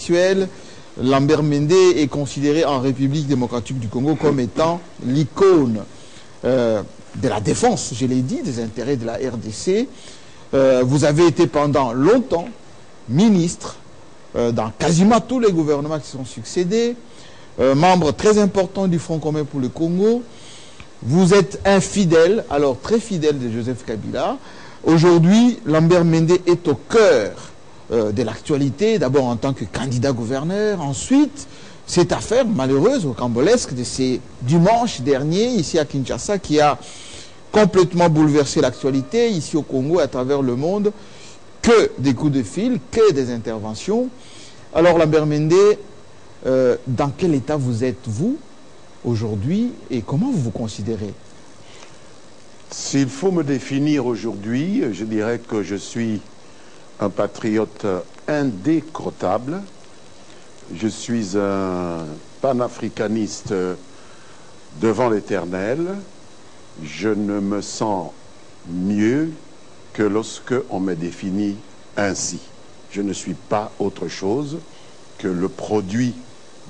actuelle, Lambert Mende est considéré en République démocratique du Congo comme étant l'icône de la défense, je l'ai dit, des intérêts de la RDC. Vous avez été pendant longtemps ministre dans quasiment tous les gouvernements qui sont succédés, membre très important du Front commun pour le Congo. Vous êtes un fidèle, alors très fidèle de Joseph Kabila. Aujourd'hui, Lambert Mende est au cœur de l'actualité, d'abord en tant que candidat gouverneur, ensuite cette affaire malheureuse, rocambolesque de ces dimanches derniers, ici à Kinshasa, qui a complètement bouleversé l'actualité, ici au Congo, à travers le monde, que des coups de fil, que des interventions. Alors Lambert Mende, dans quel état vous êtes-vous aujourd'hui et comment vous vous considérez? S'il faut me définir aujourd'hui, je dirais que je suis un patriote indécrottable. Je suis un panafricaniste devant l'Éternel. Je ne me sens mieux que lorsque on me définit ainsi. Je ne suis pas autre chose que le produit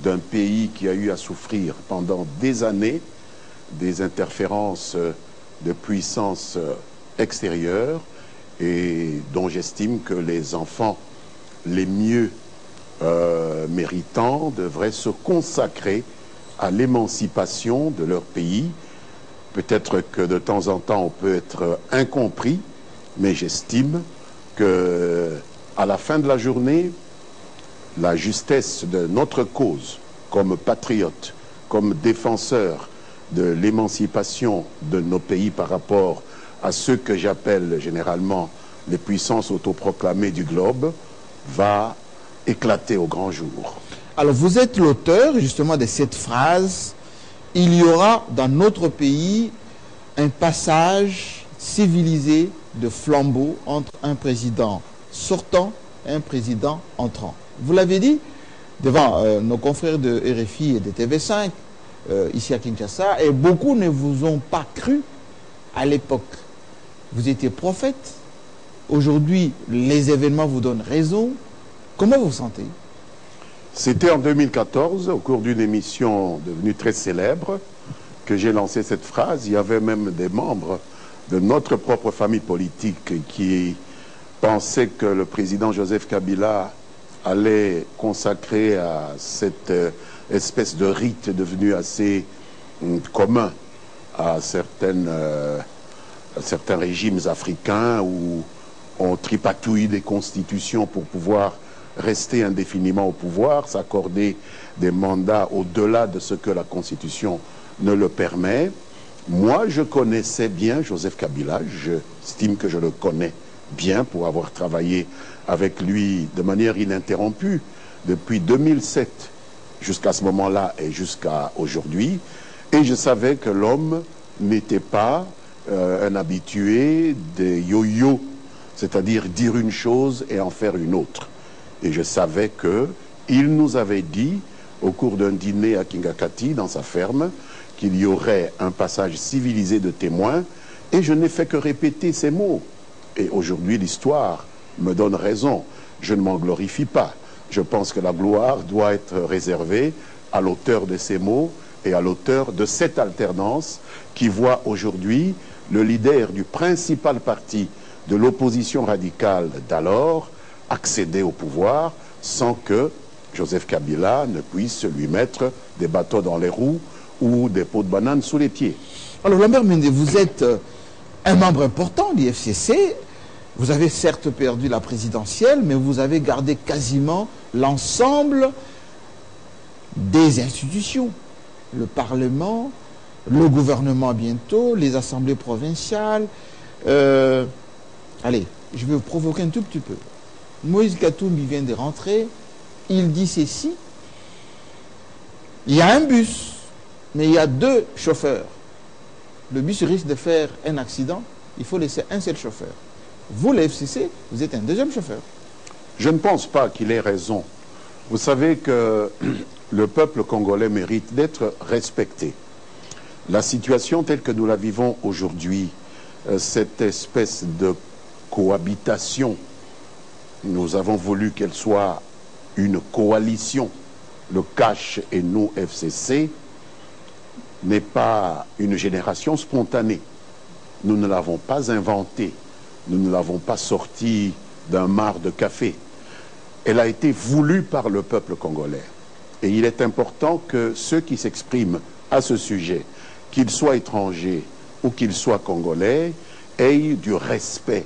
d'un pays qui a eu à souffrir pendant des années des interférences de puissance extérieure et dont j'estime que les enfants les mieux méritants devraient se consacrer à l'émancipation de leur pays. Peut-être que de temps en temps on peut être incompris, mais j'estime que à la fin de la journée, la justesse de notre cause comme patriote, comme défenseur de l'émancipation de nos pays par rapport à ceux que j'appelle généralement les puissances autoproclamées du globe, va éclater au grand jour. Alors vous êtes l'auteur justement de cette phrase: il y aura dans notre pays un passage civilisé de flambeau entre un président sortant et un président entrant. Vous l'avez dit devant nos confrères de RFI et de TV5 ici à Kinshasa, et beaucoup ne vous ont pas cru à l'époque. Vous étiez prophète. Aujourd'hui, les événements vous donnent raison. Comment vous vous sentez? C'était en 2014, au cours d'une émission devenue très célèbre, que j'ai lancé cette phrase. Il y avait même des membres de notre propre famille politique qui pensaient que le président Joseph Kabila allait consacrer à cette espèce de rite devenu assez commun à certains régimes africains où on tripatouille des constitutions pour pouvoir rester indéfiniment au pouvoir, s'accorder des mandats au-delà de ce que la Constitution ne le permet. Moi, je connaissais bien Joseph Kabila, j'estime que je le connais bien pour avoir travaillé avec lui de manière ininterrompue depuis 2007 jusqu'à ce moment-là et jusqu'à aujourd'hui. Et je savais que l'homme n'était pas un habitué des yo-yo, c'est-à-dire dire une chose et en faire une autre. Et je savais qu'il nous avait dit, au cours d'un dîner à Kingakati, dans sa ferme, qu'il y aurait un passage civilisé de témoins, et je n'ai fait que répéter ces mots. Et aujourd'hui, l'histoire me donne raison. Je ne m'en glorifie pas. Je pense que la gloire doit être réservée à l'auteur de ces mots et à l'auteur de cette alternance qui voit aujourd'hui le leader du principal parti de l'opposition radicale d'alors accéder au pouvoir sans que Joseph Kabila ne puisse lui mettre des bâtons dans les roues ou des pots de banane sous les pieds. Alors Lambert Mende, vous êtes un membre important du FCC. Vous avez certes perdu la présidentielle, mais vous avez gardé quasiment l'ensemble des institutions. Le Parlement, le gouvernement bientôt, les assemblées provinciales. Allez, je vais vous provoquer un tout petit peu. Moïse Katumbi vient de rentrer, il dit ceci: il y a un bus, mais il y a deux chauffeurs. Le bus risque de faire un accident, il faut laisser un seul chauffeur. Vous, le FCC, vous êtes un deuxième chauffeur. Je ne pense pas qu'il ait raison. Vous savez que le peuple congolais mérite d'être respecté. La situation telle que nous la vivons aujourd'hui, cette espèce de cohabitation, nous avons voulu qu'elle soit une coalition, le CACH et nous, FCC, n'est pas une génération spontanée. Nous ne l'avons pas inventée, nous ne l'avons pas sortie d'un mar de café. Elle a été voulue par le peuple congolais. Et il est important que ceux qui s'expriment à ce sujet, qu'ils soient étrangers ou qu'ils soient congolais, aient du respect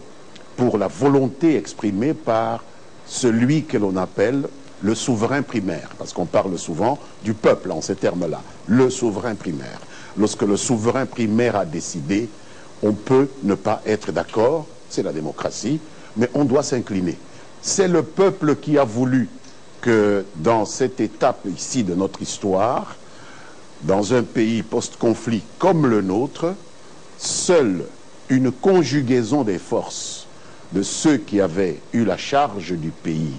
pour la volonté exprimée par celui que l'on appelle le souverain primaire. Parce qu'on parle souvent du peuple en ces termes-là, le souverain primaire. Lorsque le souverain primaire a décidé, on peut ne pas être d'accord, c'est la démocratie, mais on doit s'incliner. C'est le peuple qui a voulu que dans cette étape ici de notre histoire, dans un pays post-conflit comme le nôtre, seule une conjugaison des forces de ceux qui avaient eu la charge du pays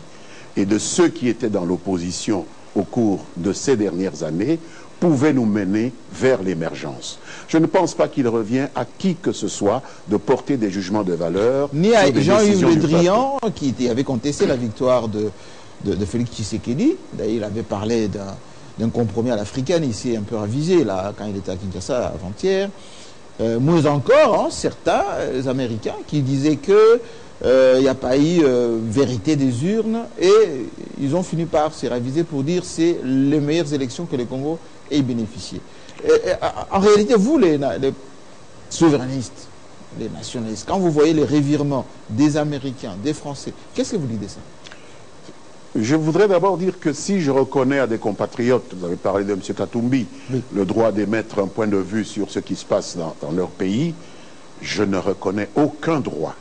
et de ceux qui étaient dans l'opposition au cours de ces dernières années pouvait nous mener vers l'émergence. Je ne pense pas qu'il revient à qui que ce soit de porter des jugements de valeur. Ni à Jean-Yves Le Drian, qui avait contesté la victoire de Félix Tshisekedi. D'ailleurs, il avait parlé d'un compromis à l'africaine, il s'est un peu ravisé là, quand il était à Kinshasa avant-hier. Moins encore, certains Américains qui disaient que il n'y a pas eu vérité des urnes, et ils ont fini par se raviser pour dire que c'est les meilleures élections que le Congo ait bénéficié. En réalité, vous, les souverainistes, les nationalistes, quand vous voyez les revirements des Américains, des Français, qu'est-ce que vous dites de ça? Je voudrais d'abord dire que si je reconnais à des compatriotes, vous avez parlé de M. Katumbi, oui, le droit d'émettre un point de vue sur ce qui se passe dans leur pays, je ne reconnais aucun droit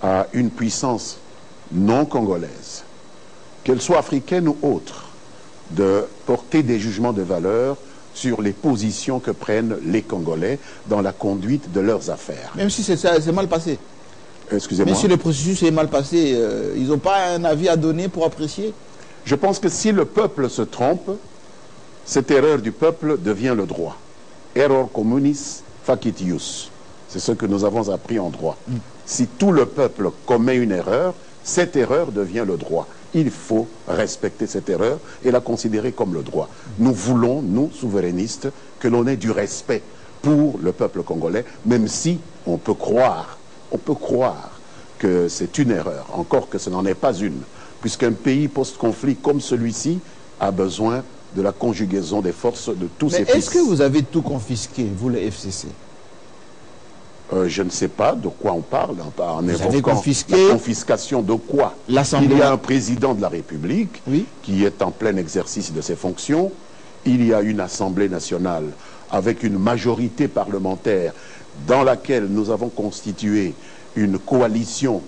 à une puissance non congolaise, qu'elle soit africaine ou autre, de porter des jugements de valeur sur les positions que prennent les Congolais dans la conduite de leurs affaires. Même si c'est mal passé. Excusez-moi. Même si le processus est mal passé, ils n'ont pas un avis à donner pour apprécier? Je pense que si le peuple se trompe, cette erreur du peuple devient le droit. Error communis facitius. C'est ce que nous avons appris en droit. Si tout le peuple commet une erreur, cette erreur devient le droit. Il faut respecter cette erreur et la considérer comme le droit. Nous voulons, nous, souverainistes, que l'on ait du respect pour le peuple congolais, même si on peut croire que c'est une erreur, encore que ce n'en est pas une, puisqu'un pays post-conflit comme celui-ci a besoin de la conjugaison des forces de tous ses fils. Mais est-ce que vous avez tout confisqué, vous, le FCC? Je ne sais pas de quoi on parle, en évoquant confisqué la confiscation de quoi. L'Assemblée. Il y a un président de la République, oui, qui est en plein exercice de ses fonctions. Il y a une Assemblée nationale avec une majorité parlementaire dans laquelle nous avons constitué une coalition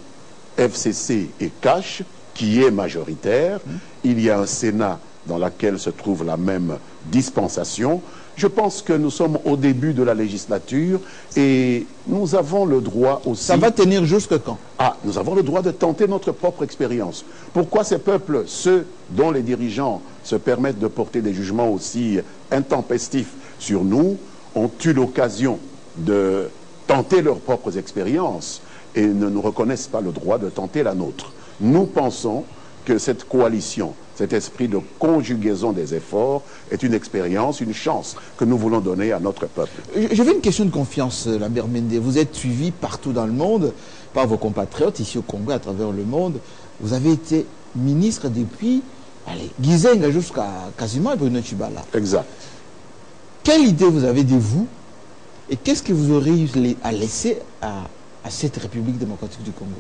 FCC et CACH qui est majoritaire. Il y a un Sénat dans lequel se trouve la même dispensation. Je pense que nous sommes au début de la législature et nous avons le droit aussi... Ça va tenir jusque quand? Nous avons le droit de tenter notre propre expérience. Pourquoi ces peuples, ceux dont les dirigeants se permettent de porter des jugements aussi intempestifs sur nous, ont eu l'occasion de tenter leurs propres expériences et ne nous reconnaissent pas le droit de tenter la nôtre? Nous pensons que cette coalition, cet esprit de conjugaison des efforts est une expérience, une chance que nous voulons donner à notre peuple. J'avais une question de confiance, Lambert Mende. Vous êtes suivi partout dans le monde par vos compatriotes, ici au Congo, à travers le monde. Vous avez été ministre depuis Gizenga jusqu'à quasiment Bruno Tshibala. Exact. Quelle idée vous avez de vous et qu'est-ce que vous aurez eu à laisser à cette République démocratique du Congo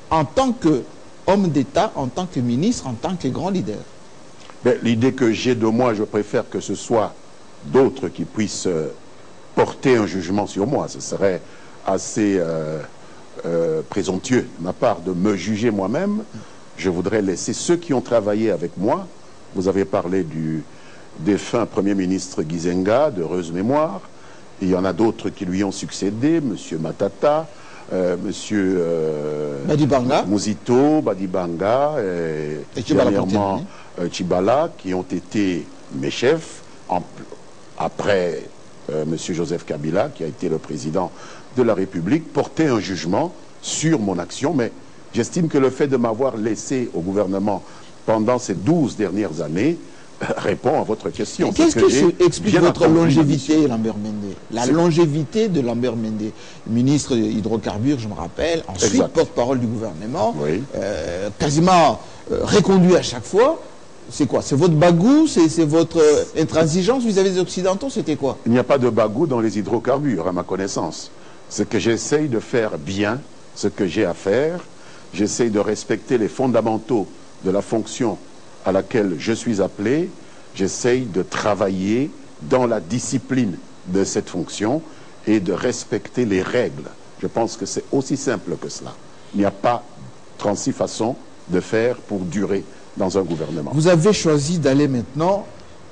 en tant qu'homme d'État, en tant que ministre, en tant que grand leader? L'idée que j'ai de moi, je préfère que ce soit d'autres qui puissent porter un jugement sur moi. Ce serait assez présomptueux de ma part de me juger moi-même. Je voudrais laisser ceux qui ont travaillé avec moi. Vous avez parlé du défunt Premier ministre Gizenga, d'heureuse mémoire. Il y en a d'autres qui lui ont succédé, M. Matata, M. Badibanga, Mouzito, Badibanga, et dernièrement Tshibala, qui ont été mes chefs, après M. Joseph Kabila, qui a été le président de la République, porter un jugement sur mon action. Mais j'estime que le fait de m'avoir laissé au gouvernement pendant ces 12 dernières années répond à votre question. Qu'est-ce que explique votre longévité, Lambert Mende? La longévité de Lambert Mende, ministre de l'hydrocarbures, je me rappelle, ensuite porte-parole du gouvernement, oui. Quasiment reconduit à chaque fois. C'est quoi? C'est votre bagou? C'est votre intransigeance vis-à-vis des Occidentaux? C'était quoi? Il n'y a pas de bagou dans les hydrocarbures, à ma connaissance. Ce que j'essaye de faire bien, ce que j'ai à faire, j'essaye de respecter les fondamentaux de la fonction à laquelle je suis appelé, j'essaye de travailler dans la discipline de cette fonction et de respecter les règles. Je pense que c'est aussi simple que cela. Il n'y a pas 36 façons de faire pour durer dans un gouvernement. Vous avez choisi d'aller maintenant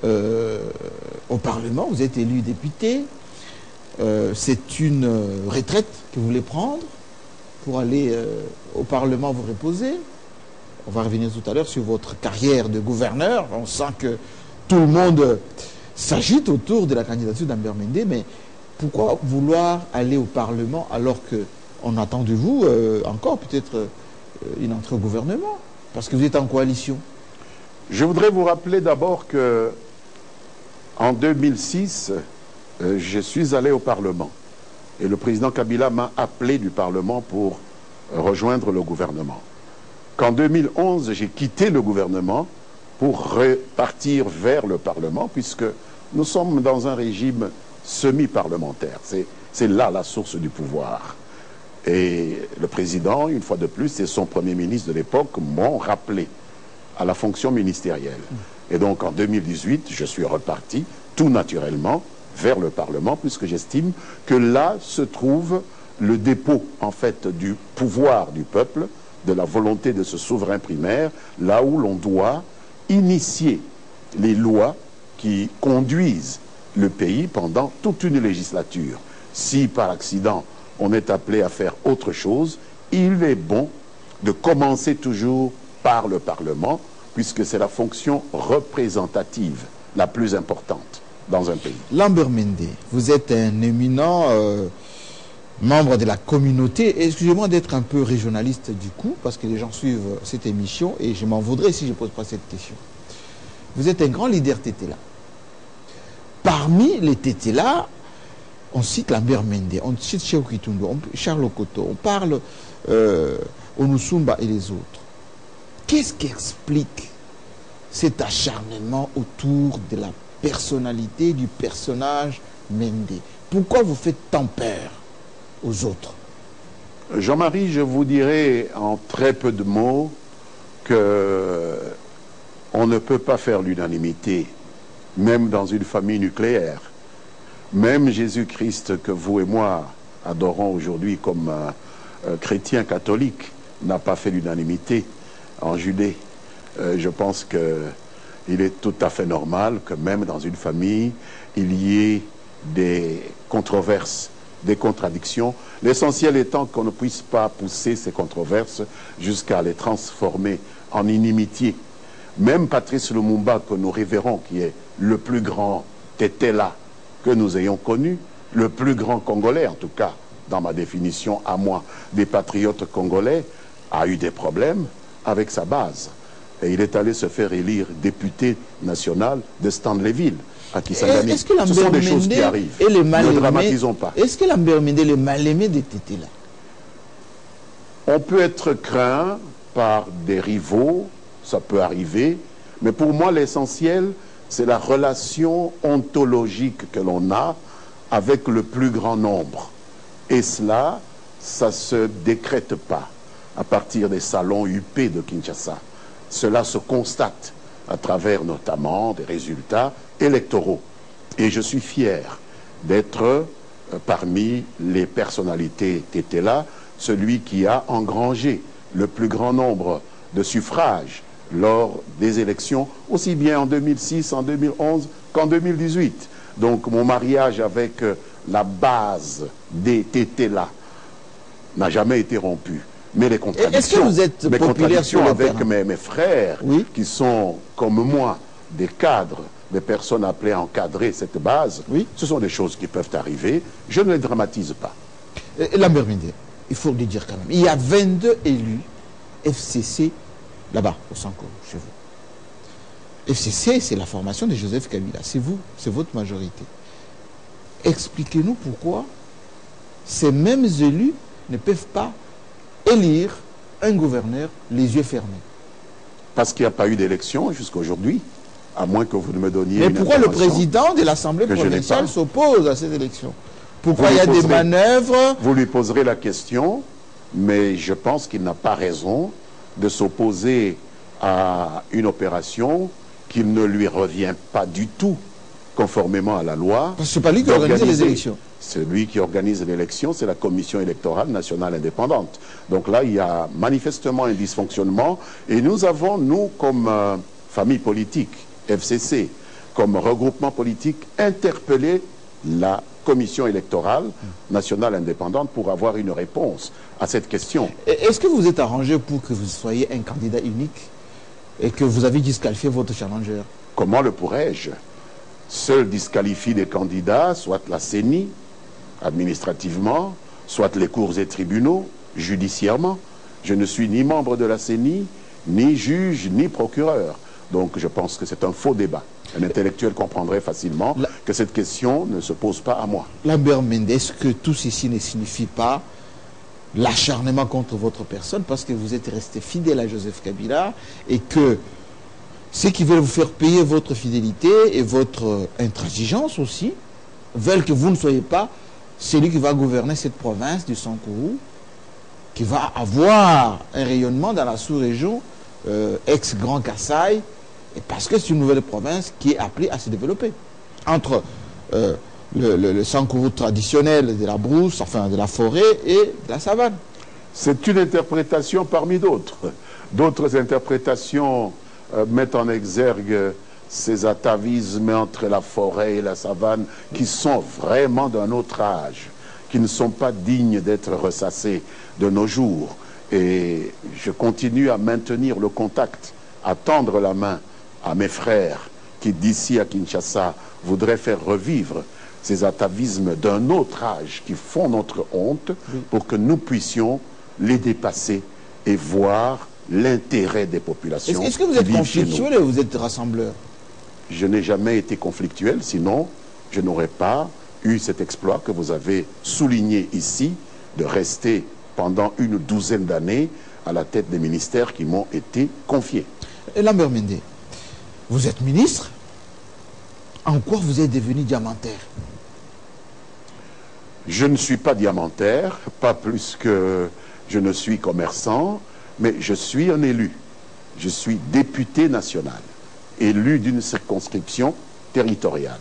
au Parlement, vous êtes élu député. C'est une retraite que vous voulez prendre pour aller au Parlement vous reposer. On va revenir tout à l'heure sur votre carrière de gouverneur. On sent que tout le monde s'agite autour de la candidature d'Lambert Mende, mais pourquoi vouloir aller au Parlement alors qu'on attend de vous encore peut-être une entrée au gouvernement? Parce que vous êtes en coalition. Je voudrais vous rappeler d'abord que en 2006, je suis allé au Parlement. Et le président Kabila m'a appelé du Parlement pour rejoindre le gouvernement. Qu'en 2011, j'ai quitté le gouvernement pour repartir vers le Parlement, puisque nous sommes dans un régime semi-parlementaire. C'est là la source du pouvoir. Et le président, une fois de plus, et son premier ministre de l'époque m'ont rappelé à la fonction ministérielle. Et donc en 2018, je suis reparti tout naturellement vers le Parlement, puisque j'estime que là se trouve le dépôt, en fait, du pouvoir du peuple, de la volonté de ce souverain primaire, là où l'on doit initier les lois qui conduisent le pays pendant toute une législature. Si par accident on est appelé à faire autre chose, il est bon de commencer toujours par le Parlement, puisque c'est la fonction représentative la plus importante dans un pays. Lambert Mende, vous êtes un éminent membre de la communauté. Excusez-moi d'être un peu régionaliste du coup, parce que les gens suivent cette émission et je m'en voudrais si je ne pose pas cette question. Vous êtes un grand leader Tétéla. Parmi les Tétéla, on cite Lambert Mende, on cite Cheikh Kitundu, Charles Okoto, on parle Onusumba et les autres. Qu'est-ce qui explique cet acharnement autour de la personnalité du personnage Mende? Pourquoi vous faites tant peur aux autres? Jean-Marie, je vous dirais en très peu de mots que on ne peut pas faire l'unanimité, même dans une famille nucléaire. Même Jésus-Christ que vous et moi adorons aujourd'hui comme chrétien catholique n'a pas fait l'unanimité en Judée. Je pense qu'il est tout à fait normal que même dans une famille, il y ait des controverses, des contradictions. L'essentiel étant qu'on ne puisse pas pousser ces controverses jusqu'à les transformer en inimitié. Même Patrice Lumumba, que nous révérons, qui est le plus grand Tétéla que nous ayons connu, le plus grand Congolais, en tout cas, dans ma définition à moi, des patriotes congolais, a eu des problèmes avec sa base. Et il est allé se faire élire député national de Stanleyville, à Kisangani. Ce sont des choses qui arrivent. Ne dramatisons pas. Est-ce que Lambert Mende est le mal-aimé des Tétéla? On peut être craint par des rivaux, ça peut arriver, mais pour moi l'essentiel, c'est la relation ontologique que l'on a avec le plus grand nombre. Et cela, ça ne se décrète pas à partir des salons huppés de Kinshasa. Cela se constate à travers notamment des résultats électoraux. Et je suis fier d'être parmi les personnalités Tétéla, celui qui a engrangé le plus grand nombre de suffrages lors des élections, aussi bien en 2006, en 2011 qu'en 2018. Donc mon mariage avec la base des Tétéla n'a jamais été rompu. Mais les contradictions, est-ce que vous êtes populaire sur le avec terrain? mes frères, oui, qui sont comme moi des cadres, des personnes appelées à encadrer cette base, oui, ce sont des choses qui peuvent arriver. Je ne les dramatise pas. Lambert Mende, il faut le dire quand même. Il y a 22 élus FCC là-bas, au Sanko, chez vous. FCC, c'est la formation de Joseph Kabila. C'est vous, c'est votre majorité. Expliquez-nous pourquoi ces mêmes élus ne peuvent pas élire un gouverneur les yeux fermés. Parce qu'il n'y a pas eu d'élection jusqu'à aujourd'hui, à moins que vous ne me donniez Mais une pourquoi le information président de l'Assemblée que je n'ai provinciale pas. s'oppose à cette élection? Pourquoi Vous il y a lui des poserez- manœuvres? Vous lui poserez la question, mais je pense qu'il n'a pas raison de s'opposer à une opération qui ne lui revient pas du tout, conformément à la loi. Parce que ce n'est pas lui qui organise les élections. Celui qui organise l'élection, c'est la Commission électorale nationale indépendante. Donc là, il y a manifestement un dysfonctionnement. Et nous avons, nous, comme famille politique, FCC, comme regroupement politique, interpellé la Commission électorale nationale indépendante pour avoir une réponse à cette question. Est-ce que vous êtes arrangé pour que vous soyez un candidat unique et que vous avez disqualifié votre challenger? Comment le pourrais-je? Seul disqualifie des candidats, soit la CENI, administrativement, soit les cours et tribunaux, judiciairement. Je ne suis ni membre de la CENI, ni juge, ni procureur. Donc je pense que c'est un faux débat. Un intellectuel comprendrait facilement que cette question ne se pose pas à moi. Lambert Mende, est-ce que tout ceci ne signifie pas l'acharnement contre votre personne parce que vous êtes resté fidèle à Joseph Kabila et que ceux qui veulent vous faire payer votre fidélité et votre intransigeance aussi veulent que vous ne soyez pas celui qui va gouverner cette province du Sankourou, qui va avoir un rayonnement dans la sous-région ex-Grand Kassai, et parce que c'est une nouvelle province qui est appelée à se développer. Entre le Sankourou traditionnel de la brousse, enfin de la forêt et de la savane. C'est une interprétation parmi d'autres. D'autres interprétations mettent en exergue ces atavismes entre la forêt et la savane qui sont vraiment d'un autre âge, qui ne sont pas dignes d'être ressassés de nos jours. Et je continue à maintenir le contact, à tendre la main à mes frères qui, d'ici à Kinshasa, voudraient faire revivre ces atavismes d'un autre âge qui font notre honte pour que nous puissions les dépasser et voir l'intérêt des populations. Est-ce que vous êtes conflictuel ou vous êtes rassembleur? Je n'ai jamais été conflictuel, sinon je n'aurais pas eu cet exploit que vous avez souligné ici, de rester pendant une douzaine d'années à la tête des ministères qui m'ont été confiés. Et Lambert Mende, vous êtes ministre, en quoi vous êtes devenu diamantaire? Je ne suis pas diamantaire, pas plus que je ne suis commerçant, mais je suis un élu. Je suis député national, élu d'une circonscription territoriale,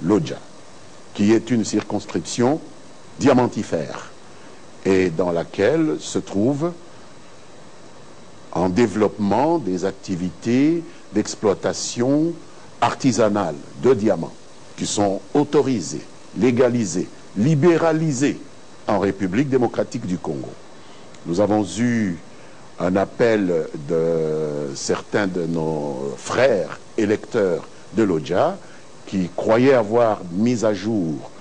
l'Odja, qui est une circonscription diamantifère et dans laquelle se trouvent en développement des activités d'exploitation artisanale de diamants qui sont autorisées, légalisées, libéralisées en République démocratique du Congo. Nous avons eu un appel de certains de nos frères électeurs de l'Odja qui croyaient avoir mis à jour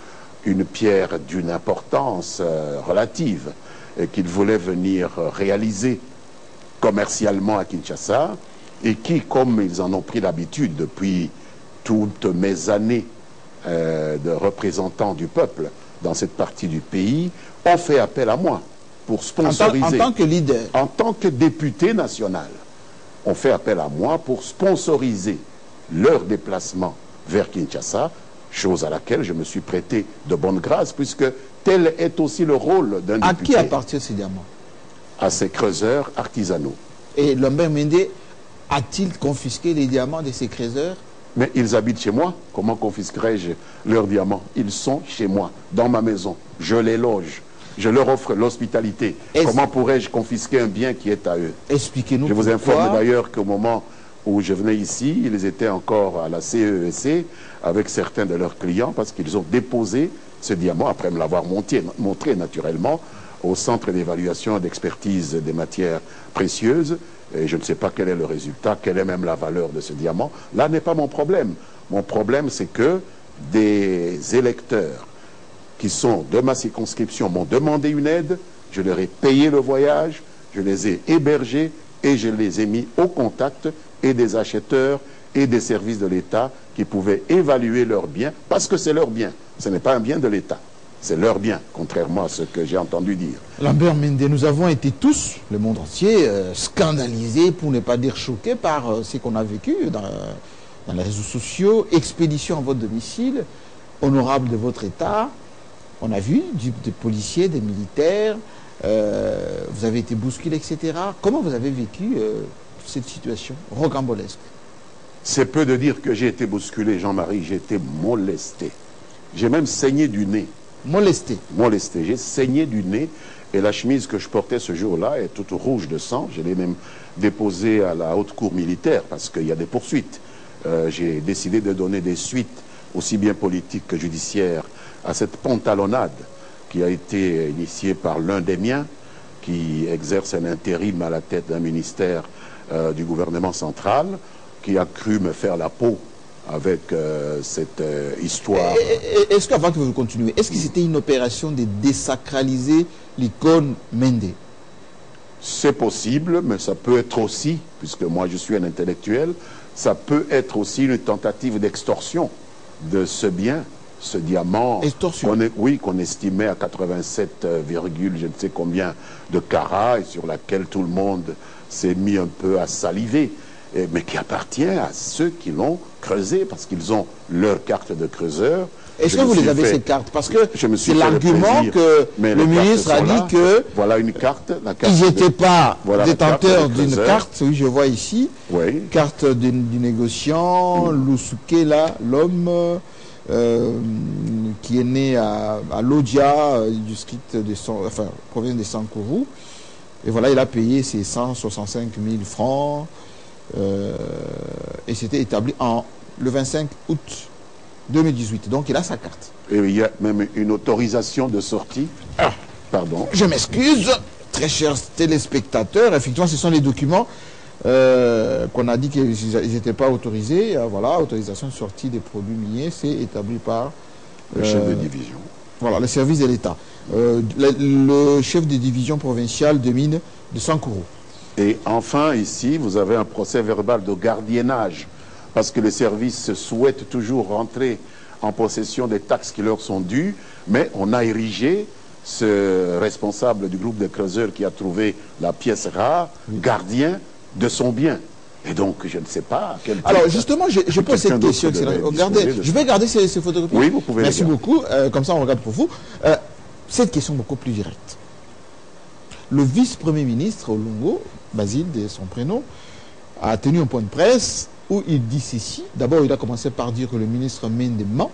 une pierre d'une importance relative et qu'ils voulaient venir réaliser commercialement à Kinshasa et qui, comme ils en ont pris l'habitude depuis toutes mes années de représentant du peuple dans cette partie du pays, ont fait appel à moi pour sponsoriser. En tant que leader. En tant que député national, ont fait appel à moi pour sponsoriser leur déplacement vers Kinshasa, chose à laquelle je me suis prêté de bonne grâce, puisque tel est aussi le rôle d'un député. À qui appartient ces diamants? À ces creuseurs artisanaux. Et Lambert Mende a-t-il confisqué les diamants de ces creuseurs? Mais ils habitent chez moi. Comment confisquerais-je leurs diamants? Ils sont chez moi, dans ma maison. Je les loge. Je leur offre l'hospitalité. Comment pourrais-je confisquer un bien qui est à eux? Expliquez-nous. Je vous informe d'ailleurs qu'au moment où je venais ici, ils étaient encore à la CESC avec certains de leurs clients parce qu'ils ont déposé ce diamant, après me l'avoir montré naturellement, au centre d'évaluation et d'expertise des matières précieuses. Et je ne sais pas quel est le résultat, quelle est même la valeur de ce diamant. Là n'est pas mon problème. Mon problème, c'est que des électeurs qui sont de ma circonscription m'ont demandé une aide, je leur ai payé le voyage, je les ai hébergés et je les ai mis au contact et des acheteurs et des services de l'État qui pouvaient évaluer leurs biens, parce que c'est leur bien. Ce n'est pas un bien de l'État. C'est leur bien, contrairement à ce que j'ai entendu dire. Lambert Mende, nous avons été tous, le monde entier, scandalisés, pour ne pas dire choqués par ce qu'on a vécu dans les réseaux sociaux, expédition à votre domicile, honorable de votre État. On a vu des policiers, des militaires, vous avez été bousculés, etc. Comment vous avez vécu cette situation rocambolesque? C'est peu de dire que j'ai été bousculé, Jean-Marie, j'ai été molesté. J'ai même saigné du nez. Molesté. Molesté. J'ai saigné du nez et la chemise que je portais ce jour-là est toute rouge de sang. Je l'ai même déposée à la haute cour militaire parce qu'il y a des poursuites. J'ai décidé de donner des suites, aussi bien politiques que judiciaires, à cette pantalonnade qui a été initiée par l'un des miens, qui exerce un intérim à la tête d'un ministère du gouvernement central, qui a cru me faire la peau avec cette histoire. Est-ce qu'avant que vous continuiez, est-ce que c'était une opération de désacraliser l'icône Mende? C'est possible, mais ça peut être aussi, puisque moi je suis un intellectuel, ça peut être aussi une tentative d'extorsion de ce bien, ce diamant, qu'on estimait à 87, je ne sais combien de carats, et sur laquelle tout le monde s'est mis un peu à saliver, mais qui appartient à ceux qui l'ont creusé, parce qu'ils ont leur carte de creuseur. Est-ce que vous les avez, ces cartes? Parce que c'est l'argument que le ministre a dit que voilà une carte, ils n'étaient pas détenteurs d'une carte, oui, je vois ici, oui. Carte du négociant, Loussouké, là, l'homme qui est né à Lodja, du district de province de Sankourou. Et voilà, il a payé ses 165 000 francs. Et c'était établi le 25 août 2018. Donc il a sa carte. Et il y a même une autorisation de sortie. Ah, pardon. Je m'excuse, très chers téléspectateurs. Effectivement, ce sont les documents qu'on a dit qu'ils n'étaient pas autorisés. Voilà, autorisation de sortie des produits miniers, c'est établi par le chef de division. Voilà, le service de l'État. Le chef de division provinciale de mines de Sankourou. Et enfin, ici, vous avez un procès verbal de gardiennage, parce que les services souhaitent toujours rentrer en possession des taxes qui leur sont dues, mais on a érigé ce responsable du groupe de creuseurs qui a trouvé la pièce rare, gardien de son bien. Et donc, je ne sais pas... Alors, justement, je pose cette question. Regardez, je vais garder ces photocopies. Oui, vous pouvez. Merci beaucoup. Comme ça, on regarde pour vous. Cette question beaucoup plus directe. Le vice-premier ministre, Olungo, Basile, de son prénom, a tenu un point de presse où il dit ceci. D'abord, il a commencé par dire que le ministre Mende ment.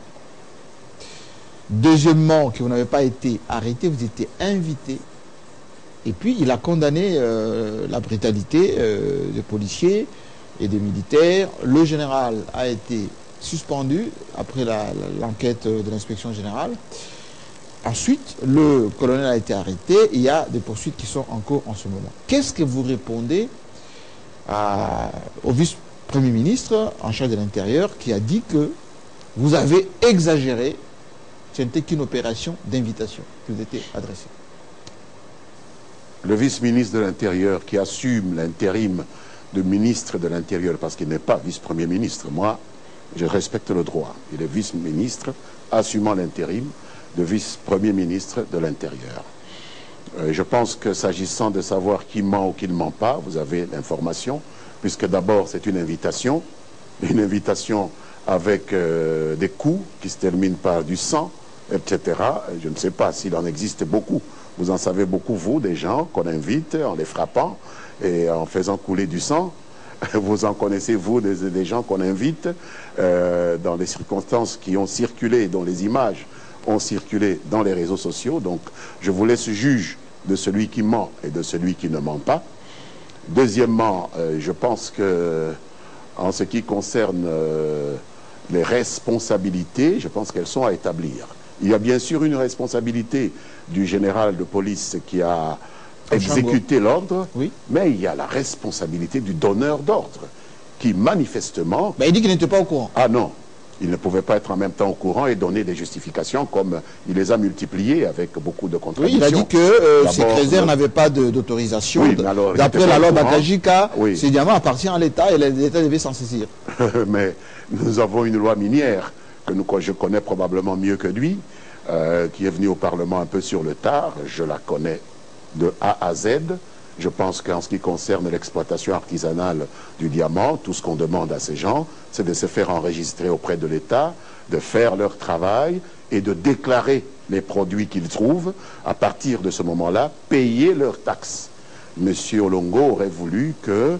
Deuxièmement, que vous n'avez pas été arrêté, vous étiez invité. Et puis, il a condamné la brutalité des policiers et des militaires. Le général a été suspendu après l'enquête de l'inspection générale. Ensuite, le colonel a été arrêté. Il y a des poursuites qui sont en cours en ce moment. Qu'est-ce que vous répondez au vice-premier ministre en charge de l'Intérieur qui a dit que vous avez exagéré, ce n'était qu'une opération d'invitation qui vous était adressée? Le vice-ministre de l'Intérieur qui assume l'intérim de ministre de l'Intérieur, parce qu'il n'est pas vice-premier ministre, moi, je respecte le droit. Il est vice-ministre assumant l'intérim de vice-premier ministre de l'Intérieur. Je pense que s'agissant de savoir qui ment ou qui ne ment pas, vous avez l'information, puisque d'abord c'est une invitation avec des coups qui se terminent par du sang, etc. Je ne sais pas s'il en existe beaucoup. Vous en savez beaucoup, vous, des gens qu'on invite en les frappant et en faisant couler du sang. Vous en connaissez, vous, des gens qu'on invite dans les circonstances qui ont circulé, dont les images ont circulé dans les réseaux sociaux. Donc, je vous laisse juge de celui qui ment et de celui qui ne ment pas. Deuxièmement, je pense que, en ce qui concerne les responsabilités, je pense qu'elles sont à établir. Il y a bien sûr une responsabilité du général de police qui a exécuté l'ordre, oui, mais il y a la responsabilité du donneur d'ordre qui, manifestement... Ben, il dit qu'il n'était pas au courant. Ah non. il ne pouvait pas être en même temps au courant et donner des justifications comme il les a multipliées avec beaucoup de contradictions. Oui, il a dit que ces réserves n'avaient pas d'autorisation. Oui, d'après la loi Bakajika, oui. ces diamants appartiennent à l'État et l'État devait s'en saisir. Mais nous avons une loi minière que je connais probablement mieux que lui, qui est venue au Parlement un peu sur le tard. Je la connais de A à Z. Je pense qu'en ce qui concerne l'exploitation artisanale du diamant, tout ce qu'on demande à ces gens, c'est de se faire enregistrer auprès de l'État, de faire leur travail et de déclarer les produits qu'ils trouvent. À partir de ce moment-là, payer leurs taxes. Monsieur Olongo aurait voulu que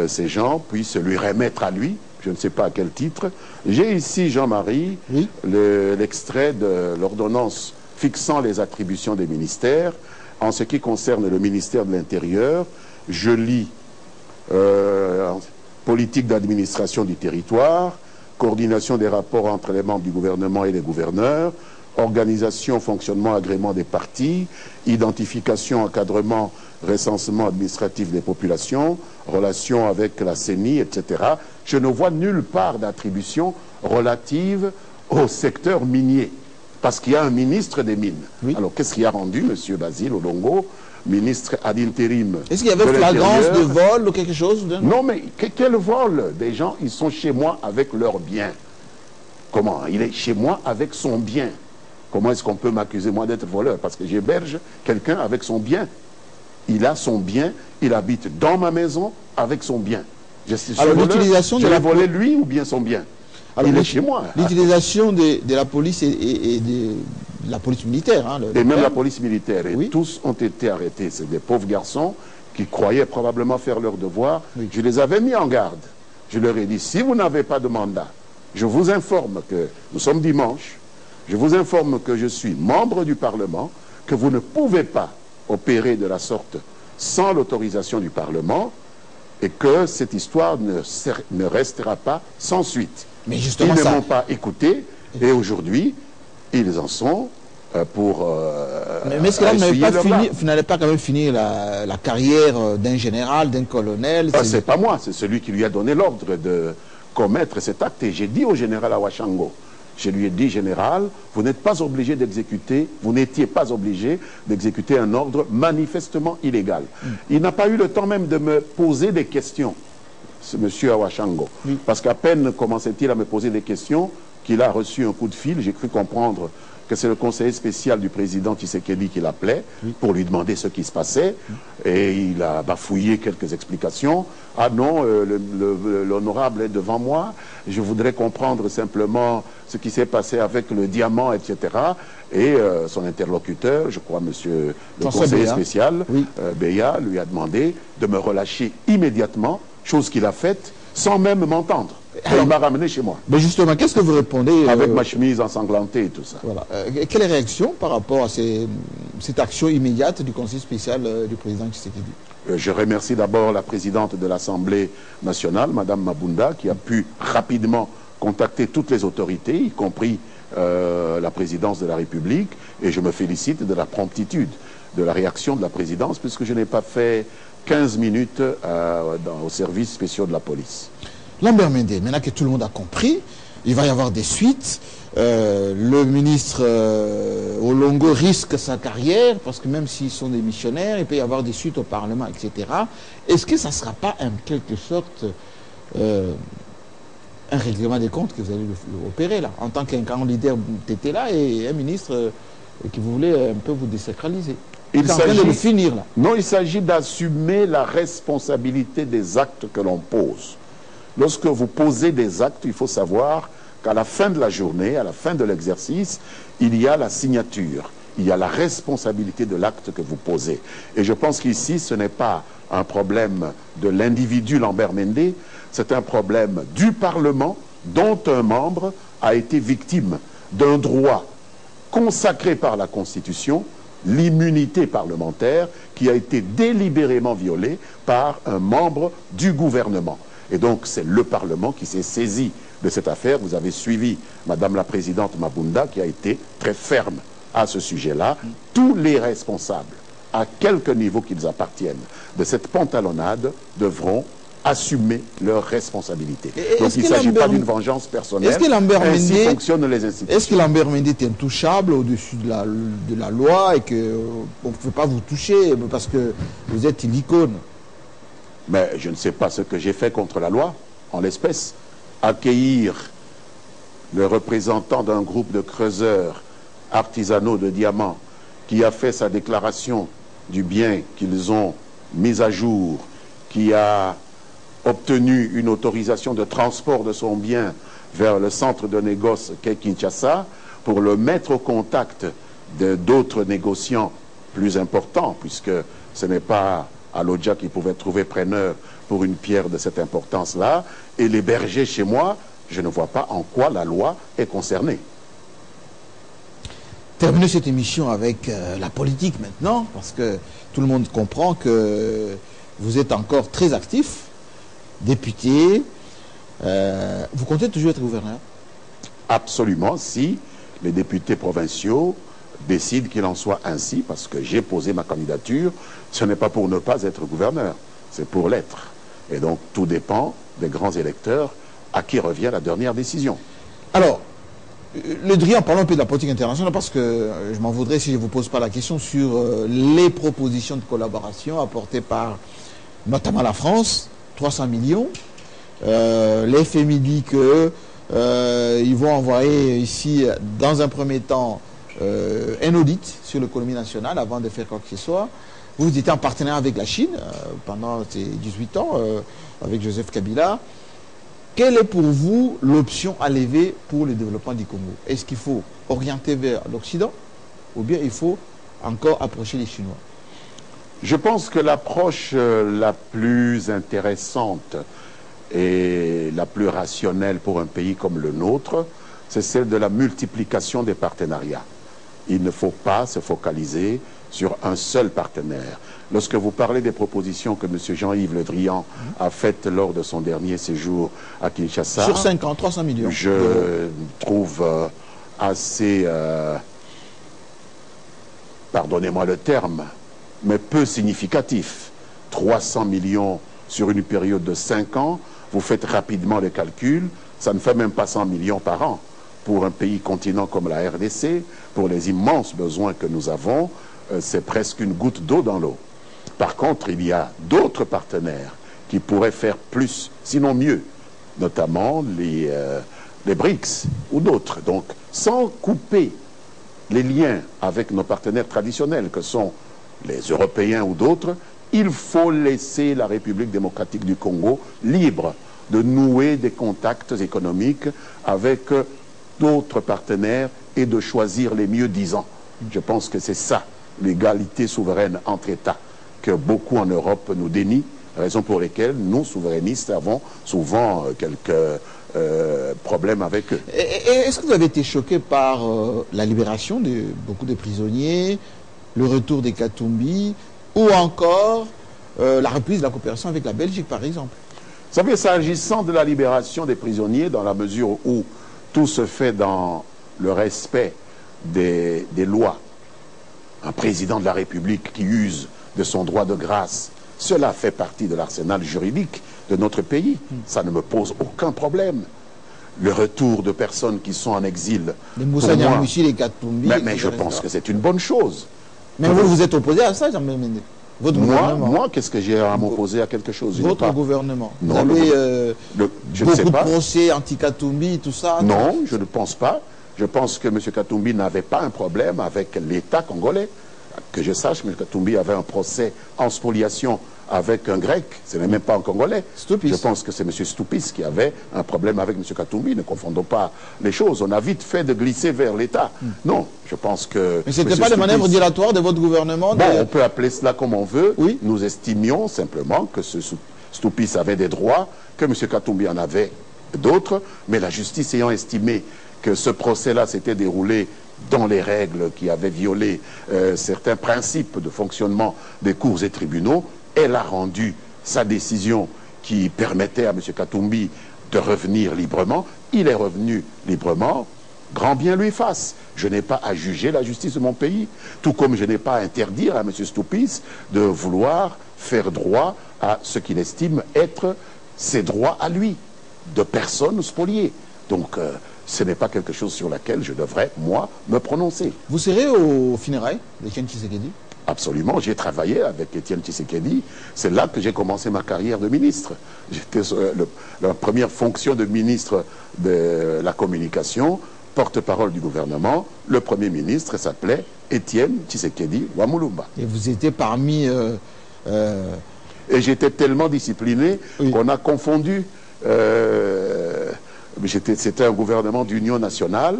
ces gens puissent lui remettre à lui, je ne sais pas à quel titre. J'ai ici, Jean-Marie, oui, l'extrait de l'ordonnance fixant les attributions des ministères. En ce qui concerne le ministère de l'Intérieur, je lis politique d'administration du territoire, coordination des rapports entre les membres du gouvernement et les gouverneurs, organisation, fonctionnement, agrément des partis, identification, encadrement, recensement administratif des populations, relations avec la CENI, etc. Je ne vois nulle part d'attribution relative au secteur minier. Parce qu'il y a un ministre des Mines. Oui. Alors, qu'est-ce qui a rendu M. Basile Olongo, ministre ad interim? Est-ce qu'il y avait flagrance de vol ou quelque chose? Non, mais quel vol? Des gens, ils sont chez moi avec leurs biens. Comment? Il est chez moi avec son bien. Comment est-ce qu'on peut m'accuser, moi, d'être voleur? Parce que j'héberge quelqu'un avec son bien. Il a son bien, il habite dans ma maison avec son bien. Alors, l'utilisation de la volé lui ou bien son bien? Alors, il est chez moi. L'utilisation de la police et de la police militaire. Hein, et même la police militaire. Et oui, tous ont été arrêtés. C'est des pauvres garçons qui croyaient probablement faire leur devoir. Oui. Je les avais mis en garde. Je leur ai dit, si vous n'avez pas de mandat, je vous informe que nous sommes dimanche, je vous informe que je suis membre du Parlement, que vous ne pouvez pas opérer de la sorte sans l'autorisation du Parlement et que cette histoire ne restera pas sans suite. Mais justement, ils ne m'ont pas écouté et aujourd'hui, ils en sont pour... mais est-ce que vous n'allez pas quand même finir la carrière d'un général, d'un colonel? C'est pas moi, c'est celui qui lui a donné l'ordre de commettre cet acte. Et j'ai dit au général Awashango, je lui ai dit, général, vous n'êtes pas obligé d'exécuter, vous n'étiez pas obligé d'exécuter un ordre manifestement illégal. Il n'a pas eu le temps même de me poser des questions, ce monsieur Awashango. Oui. Parce qu'à peine commençait-il à me poser des questions, qu'il a reçu un coup de fil, j'ai cru comprendre que c'est le conseiller spécial du président Tshisekedi qui l'appelait pour lui demander ce qui se passait. Et il a bafouillé quelques explications. Ah non, l'honorable est devant moi. Je voudrais comprendre simplement ce qui s'est passé avec le diamant, etc. Et son interlocuteur, je crois, monsieur le conseiller spécial, Beya, lui a demandé de me relâcher immédiatement, chose qu'il a faite sans même m'entendre. Il m'a ramené chez moi. Mais justement, qu'est-ce que vous répondez avec ma chemise ensanglantée et tout ça. Voilà. Quelle est la réaction par rapport à cette action immédiate du conseil spécial du président Tshisekedi? Je remercie d'abord la présidente de l'Assemblée nationale, Madame Mabunda, qui a pu rapidement contacter toutes les autorités, y compris la présidence de la République, et je me félicite de la promptitude de la réaction de la présidence, puisque je n'ai pas fait 15 minutes au service spécial de la police. Lambert Mende, maintenant que tout le monde a compris, il va y avoir des suites. Le ministre Olongo risque sa carrière, parce que même s'ils sont des missionnaires, il peut y avoir des suites au Parlement, etc. Est-ce que ça ne sera pas en quelque sorte un règlement des comptes que vous allez opérer là, en tant qu'un grand leader t'étais là et un ministre qui voulait un peu vous désacraliser? Il s'agit de le finir là. Non, il s'agit d'assumer la responsabilité des actes que l'on pose. Lorsque vous posez des actes, il faut savoir qu'à la fin de la journée, à la fin de l'exercice, il y a la signature, il y a la responsabilité de l'acte que vous posez. Et je pense qu'ici, ce n'est pas un problème de l'individu Lambert Mende, c'est un problème du Parlement dont un membre a été victime d'un droit consacré par la Constitution, l'immunité parlementaire, qui a été délibérément violée par un membre du gouvernement. Et donc, c'est le Parlement qui s'est saisi de cette affaire. Vous avez suivi Madame la Présidente Mabunda, qui a été très ferme à ce sujet-là. Tous les responsables, à quelque niveau qu'ils appartiennent, de cette pantalonnade, devront assumer leurs responsabilités. Et Donc il ne s'agit pas d'une vengeance personnelle. Ainsi fonctionnent les institutions. Est-ce que Lambert Mende est intouchable au-dessus de la loi et qu'on ne peut pas vous toucher parce que vous êtes l'icône? Mais je ne sais pas ce que j'ai fait contre la loi, en l'espèce. Accueillir le représentant d'un groupe de creuseurs artisanaux de diamants qui a fait sa déclaration du bien qu'ils ont mis à jour, qui a obtenu une autorisation de transport de son bien vers le centre de négoce qu'est Kinshasa pour le mettre au contact d'autres négociants plus importants, puisque ce n'est pas à Lodja qui pouvait trouver preneur pour une pierre de cette importance-là, et l'héberger chez moi, je ne vois pas en quoi la loi est concernée. Terminer cette émission avec la politique maintenant, parce que tout le monde comprend que vous êtes encore très actif, député. Vous comptez toujours être gouverneur? Absolument, si les députés provinciaux décident qu'il en soit ainsi, parce que j'ai posé ma candidature, ce n'est pas pour ne pas être gouverneur, c'est pour l'être. Et donc tout dépend des grands électeurs à qui revient la dernière décision. Alors, Le Drian, parlons un peu de la politique internationale, parce que je m'en voudrais si je ne vous pose pas la question sur les propositions de collaboration apportées par notamment la France, 300 millions. L'FMI dit qu'ils vont envoyer ici, dans un premier temps, un audit sur l'économie nationale avant de faire quoi que ce soit. Vous étiez en partenariat avec la Chine pendant ces 18 ans, avec Joseph Kabila. Quelle est pour vous l'option à lever pour le développement du Congo? Est-ce qu'il faut orienter vers l'Occident ou bien il faut encore approcher les Chinois? Je pense que l'approche la plus intéressante et la plus rationnelle pour un pays comme le nôtre, c'est celle de la multiplication des partenariats. Il ne faut pas se focaliser sur un seul partenaire. Lorsque vous parlez des propositions que M. Jean-Yves Le Drian a faites lors de son dernier séjour à Kinshasa... Sur 5 ans, 300 millions. Je trouve assez, pardonnez-moi le terme, mais peu significatif. 300 millions sur une période de 5 ans, vous faites rapidement les calculs, ça ne fait même pas 100 millions par an. Pour un pays continent comme la RDC, pour les immenses besoins que nous avons, c'est presque une goutte d'eau dans l'eau. Par contre, il y a d'autres partenaires qui pourraient faire plus, sinon mieux, notamment les BRICS ou d'autres. Donc, sans couper les liens avec nos partenaires traditionnels, que sont les Européens ou d'autres, il faut laisser la République démocratique du Congo libre de nouer des contacts économiques avec d'autres partenaires et de choisir les mieux disants. Je pense que c'est ça, l'égalité souveraine entre États, que beaucoup en Europe nous dénient, raison pour lesquelles nous, souverainistes, avons souvent quelques problèmes avec eux. Est-ce que vous avez été choqué par la libération de beaucoup de prisonniers, le retour des Katumbi, ou encore la reprise de la coopération avec la Belgique, par exemple? Vous savez, s'agissant de la libération des prisonniers, dans la mesure où tout se fait dans le respect des lois, un président de la République qui use de son droit de grâce, cela fait partie de l'arsenal juridique de notre pays. Ça ne me pose aucun problème. Le retour de personnes qui sont en exil, les Moussa Niamouchi, les Katumbi... Mais je pense que c'est une bonne chose. Mais vous vous êtes opposé à ça, Jean-Pierre Mende? Moi, qu'est-ce que j'ai à m'opposer à quelque chose? Votre gouvernement. Non, vous avez je ne sais beaucoup pas. de procès anti-Katumbi, tout ça? Non, je ne pense pas. Je pense que M. Katumbi n'avait pas un problème avec l'État congolais. Que je sache, M. Katumbi avait un procès en spoliation avec un Grec, ce n'est même pas un Congolais. Stoupis. Je pense que c'est M. Stoupis qui avait un problème avec M. Katumbi. Ne confondons pas les choses. On a vite fait de glisser vers l'État. Non, je pense que... Mais ce n'était pas les manœuvres dilatoires de votre gouvernement? Bon, on peut appeler cela comme on veut. Oui. Nous estimions simplement que ce Stoupis avait des droits, que M. Katumbi en avait d'autres, mais la justice ayant estimé que ce procès-là s'était déroulé dans les règles qui avaient violé certains principes de fonctionnement des cours et tribunaux, elle a rendu sa décision qui permettait à M. Katumbi de revenir librement. Il est revenu librement. grand bien lui fasse. Je n'ai pas à juger la justice de mon pays, tout comme je n'ai pas à interdire à M. Stoupis de vouloir faire droit à ce qu'il estime être ses droits à lui, de personnes spoliées. Donc, ce n'est pas quelque chose sur laquelle je devrais, moi, me prononcer. Vous serez aux funérailles d'Etienne Tshisekedi? Absolument, j'ai travaillé avec Etienne Tshisekedi. C'est là que j'ai commencé ma carrière de ministre. J'étais la première fonction de ministre de la communication, porte-parole du gouvernement. Le Premier ministre s'appelait Etienne Tshisekedi Wamulumba. Et vous étiez parmi... Et j'étais tellement discipliné qu'on a confondu... C'était un gouvernement d'union nationale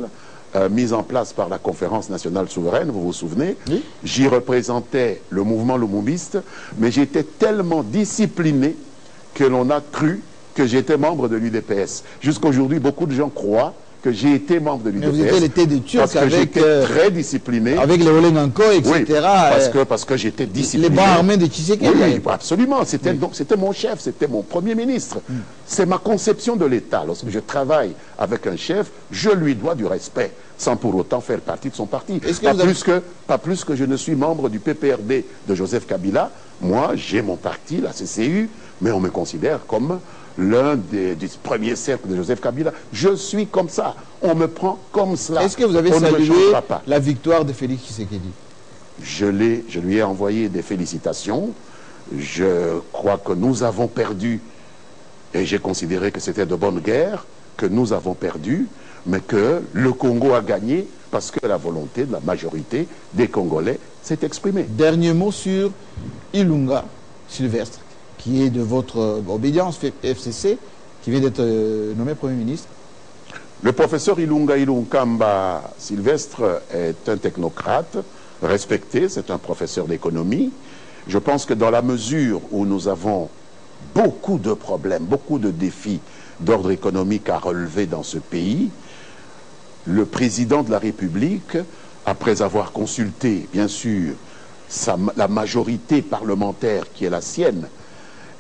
mis en place par la Conférence nationale souveraine, vous vous souvenez. Oui. J'y représentais le mouvement lumumbiste, mais j'étais tellement discipliné que l'on a cru que j'étais membre de l'UDPS. Jusqu'aujourd'hui, beaucoup de gens croient que j'ai été membre de l'UDPS. Mais vous étiez l'été des Turcs parce que j'étais très discipliné. Avec les Olenganko, etc. Oui, parce que j'étais discipliné. Les bras armés de Tshisekedi. Oui, absolument. C'était mon chef, c'était mon premier ministre. C'est ma conception de l'État. Lorsque je travaille avec un chef, je lui dois du respect, sans pour autant faire partie de son parti. Pas plus que je ne suis membre du PPRD de Joseph Kabila. Moi, j'ai mon parti, la CCU, mais on me considère comme l'un du premier cercle de Joseph Kabila. Je suis comme ça. On me prend comme cela. Est-ce que vous avez salué la victoire de Félix Tshisekedi? Je lui ai envoyé des félicitations. Je crois que nous avons perdu, et j'ai considéré que c'était de bonne guerre, que nous avons perdu, mais que le Congo a gagné parce que la volonté de la majorité des Congolais s'est exprimée. Dernier mot sur Ilunga Sylvestre, qui est de votre obédience FCC, qui vient d'être nommé Premier ministre. Le professeur Ilunga Ilunkamba Sylvestre est un technocrate respecté, c'est un professeur d'économie. Je pense que dans la mesure où nous avons beaucoup de problèmes, beaucoup de défis d'ordre économique à relever dans ce pays, le président de la République, après avoir consulté, bien sûr, la majorité parlementaire qui est la sienne,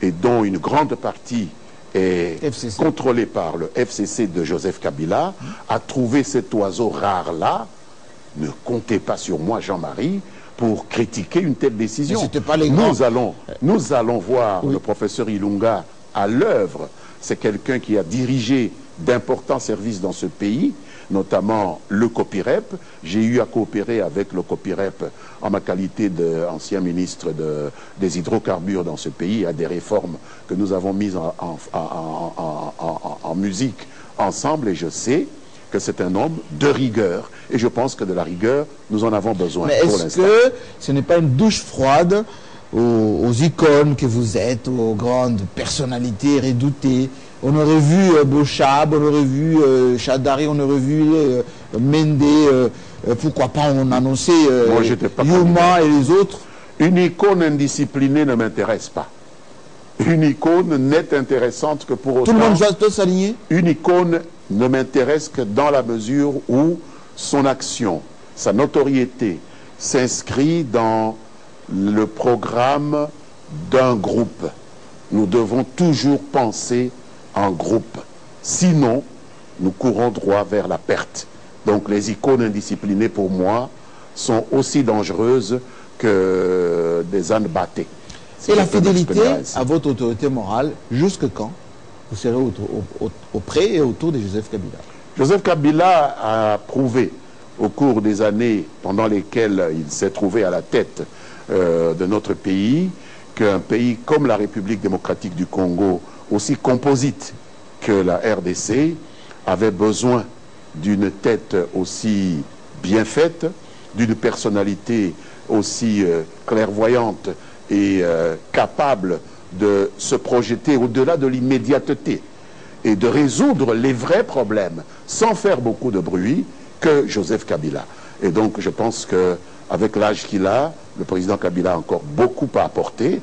et dont une grande partie est contrôlée par le FCC de Joseph Kabila, a trouvé cet oiseau rare-là. Ne comptez pas sur moi, Jean-Marie, pour critiquer une telle décision. Nous allons voir le professeur Ilunga à l'œuvre. C'est quelqu'un qui a dirigé d'importants services dans ce pays, notamment le COPIREP. J'ai eu à coopérer avec le COPIREP en ma qualité d'ancien ministre des hydrocarbures dans ce pays, à des réformes que nous avons mises en musique ensemble, et je sais que c'est un homme de rigueur. Et je pense que de la rigueur, nous en avons besoin. Mais est-ce que ce n'est pas une douche froide aux icônes que vous êtes, aux grandes personnalités redoutées? On aurait vu Bochab, on aurait vu Chadari, on aurait vu Mende, pourquoi pas on annonçait Yuma et les autres. Une icône indisciplinée ne m'intéresse pas. Une icône n'est intéressante que pour autant... Tout le monde doit s'aligner. Une icône ne m'intéresse que dans la mesure où son action, sa notoriété s'inscrit dans le programme d'un groupe. Nous devons toujours penser en groupe. Sinon, nous courons droit vers la perte. Donc les icônes indisciplinées, pour moi, sont aussi dangereuses que des ânes battés. Et la fidélité à votre autorité morale, jusque quand vous serez auprès et autour de Joseph Kabila? Joseph Kabila a prouvé au cours des années pendant lesquelles il s'est trouvé à la tête de notre pays, qu'un pays comme la République démocratique du Congo, aussi composite que la RDC, avait besoin d'une tête aussi bien faite, d'une personnalité aussi clairvoyante et capable de se projeter au-delà de l'immédiateté et de résoudre les vrais problèmes sans faire beaucoup de bruit, que Joseph Kabila. Et donc je pense qu'avec l'âge qu'il a, le président Kabila a encore beaucoup à apporter.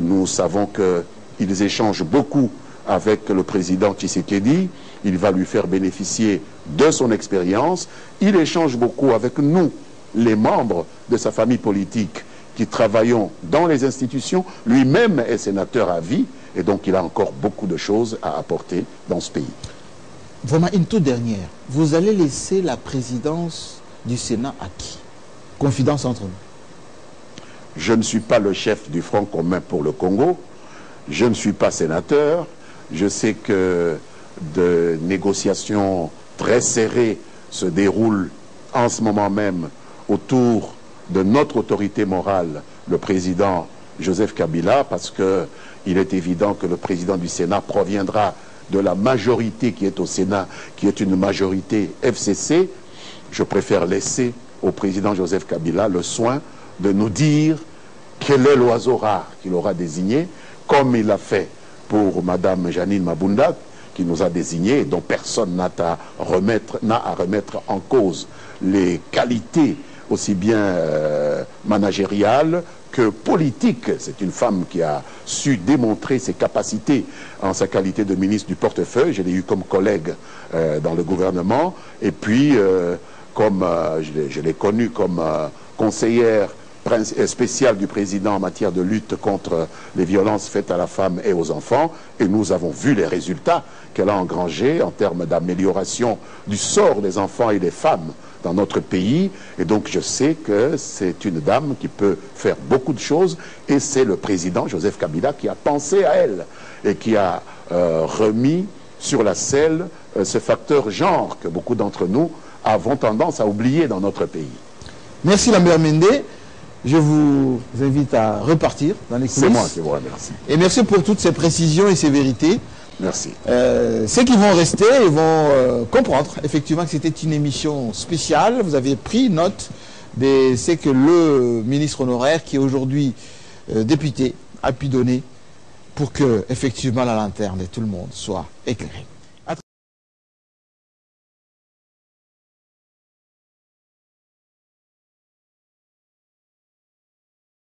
Nous savons qu'ils échangent beaucoup avec le président Tshisekedi. Il va lui faire bénéficier de son expérience. Il échange beaucoup avec nous, les membres de sa famille politique, qui travaillons dans les institutions. Lui-même est sénateur à vie, et donc il a encore beaucoup de choses à apporter dans ce pays. Vraiment, une toute dernière. Vous allez laisser la présidence du Sénat à qui? Confidence entre nous. Je ne suis pas le chef du Front commun pour le Congo. Je ne suis pas sénateur. Je sais que de négociations très serrées se déroulent en ce moment même autour de notre autorité morale, le président Joseph Kabila, parce qu'il est évident que le président du Sénat proviendra de la majorité qui est au Sénat, qui est une majorité FCC. Je préfère laisser au président Joseph Kabila le soin de nous dire quel est l'oiseau rare qu'il aura désigné, comme il l'a fait pour Mme Janine Mabunda, qui nous a désignés, dont personne n'a à remettre en cause les qualités aussi bien managériales que politiques. C'est une femme qui a su démontrer ses capacités en sa qualité de ministre du portefeuille. Je l'ai eu comme collègue dans le gouvernement. Et puis, je l'ai connue comme conseillère spéciale du président en matière de lutte contre les violences faites à la femme et aux enfants. Et nous avons vu les résultats qu'elle a engrangés en termes d'amélioration du sort des enfants et des femmes dans notre pays. Et donc je sais que c'est une dame qui peut faire beaucoup de choses, et c'est le président Joseph Kabila qui a pensé à elle et qui a remis sur la selle ce facteur genre que beaucoup d'entre nous avons tendance à oublier dans notre pays. Merci Lambert Mende. Je vous invite à repartir dans les coulisses. C'est moi qui vous remercie. Et merci pour toutes ces précisions et ces vérités. Merci. Ceux qui vont rester, ils vont comprendre effectivement que c'était une émission spéciale. Vous avez pris note de ce que le ministre honoraire, qui est aujourd'hui député, a pu donner pour que effectivement la lanterne de tout le monde soit éclairée.